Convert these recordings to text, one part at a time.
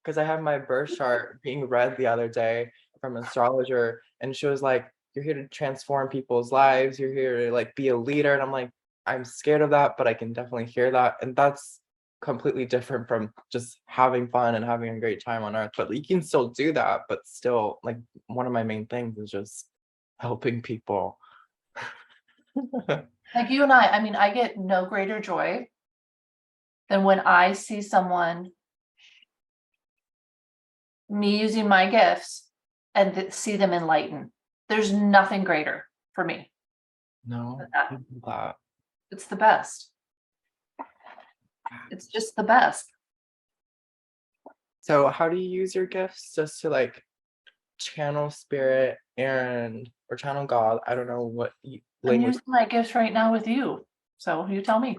because I have my birth chart being read the other day from an astrologer, and she was like, "You're here to transform people's lives. You're here to like be a leader." And I'm like, I'm scared of that, but I can definitely hear that. And that's completely different from just having fun and having a great time on earth. But you can still do that, but still, like, one of my main things is just helping people. Like you and I mean, I get no greater joy than when I see someone, me using my gifts, and see them enlighten. There's nothing greater for me No, than that. I love that. It's the best. It's just the best. So how do you use your gifts? Just to like channel spirit and or channel God? I don't know what I'm language. using my gifts right now with you. So you tell me.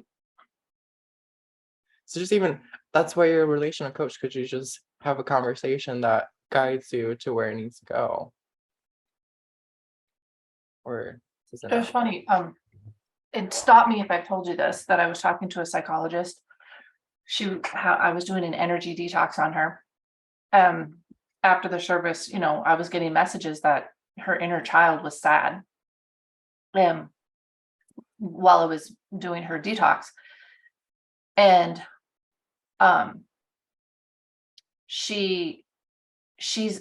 So just even that's why you're a relational coach. Could you just have a conversation that guides you to where it needs to go? Or is it It was not? funny. It stopped me if I told you this, that I was talking to a psychologist. I was doing an energy detox on her. Um, After the service, I was getting messages that her inner child was sad. While I was doing her detox. And um she's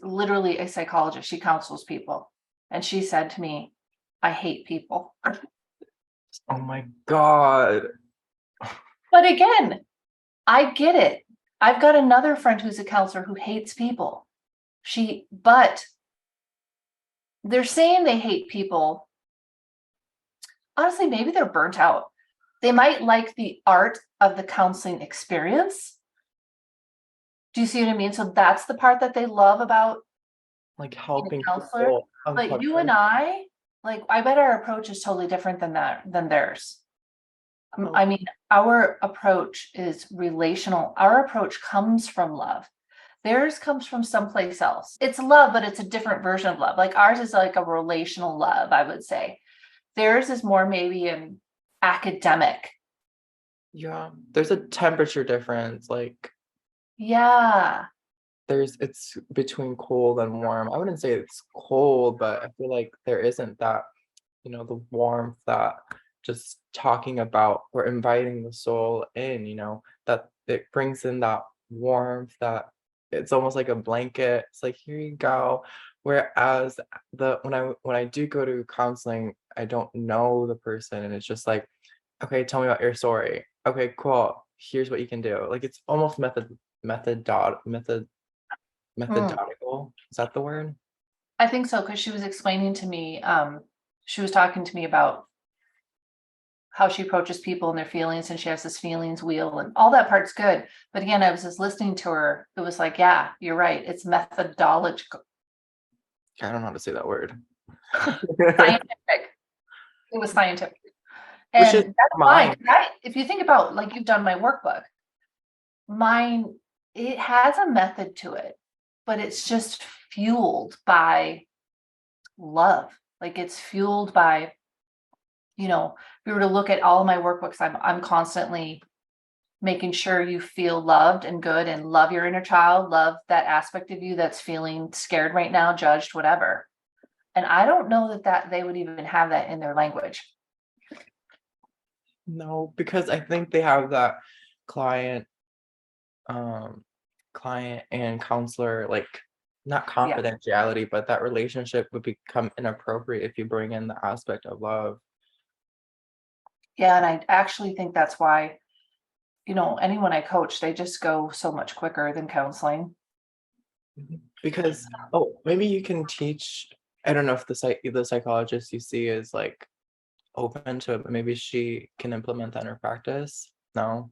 literally a psychologist. She counsels people. And she said to me, I hate people. Oh my God. But again, I get it. I've got another friend who's a counselor who hates people. But they're saying they hate people. Honestly, maybe they're burnt out. They might like the art of the counseling experience. Do you see what I mean? So that's the part that they love about Like being helping a counselor. people But you and uncover. I bet our approach is totally different than theirs. Oh, I mean, our approach is relational. Our approach comes from love. Theirs comes from someplace else. It's love, but it's a different version of love. Like ours is like a relational love, I would say. Theirs is more maybe an academic. yeah. There's a temperature difference. Like Yeah. it's between cold and warm. I wouldn't say it's cold, but I feel like there isn't that, the warmth that just talking about or inviting the soul in, that it brings in that warmth that it's almost like a blanket. It's like, here you go. Whereas the when I do go to counseling, I don't know the person and it's just like, okay, tell me about your story. Okay, cool. Here's what you can do. Like it's almost Mm. methodological. Is that the word? I think so, because she was explaining to me, she was talking to me about how she approaches people and their feelings, and she has this feelings wheel, and all that part's good. But again, I was just listening to her. It was like, yeah, you're right. It's methodological, I don't know how to say that word. scientific. It was scientific. Which is And that's fine. mine. If you think about, like, you've done my workbook, mine, it has a method to it, but it's just fueled by love. Like it's fueled by, if we were to look at all of my workbooks, I'm constantly making sure you feel loved and good and love your inner child, love that aspect of you that's feeling scared right now, judged, whatever. And I don't know that they would even have that in their language. No, because I think they have that client, um, client and counselor, like not Yeah. confidentiality, but that relationship would become inappropriate if you bring in the aspect of love. Yeah. And I actually think that's why, anyone I coach, they just go so much quicker than counseling. Mhm. Because maybe you can teach. I don't know if the psychologist you see is like open to it, but maybe she can implement that in her practice. No,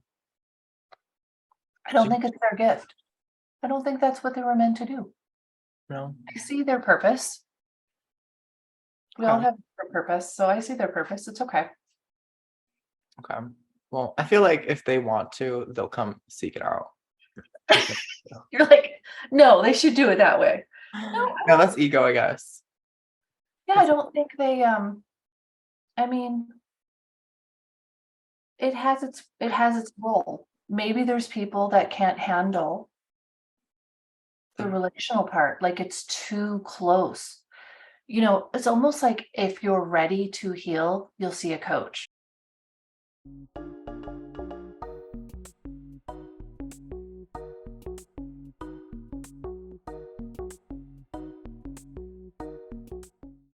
I don't she think it's their gift. I don't think that's what they were meant to do. no. I see their purpose. We all Okay, have a purpose. So I see their purpose. It's okay. okay. Well, I feel like if they want to, they'll come seek it out. I think so. You're like, no, they should do it that way. No, No, that's ego, I guess. yeah, I That's don't think they I mean, it has its role. Maybe there's people that can't handle the relational part, like it's too close. You know, it's almost like if you're ready to heal, you'll see a coach.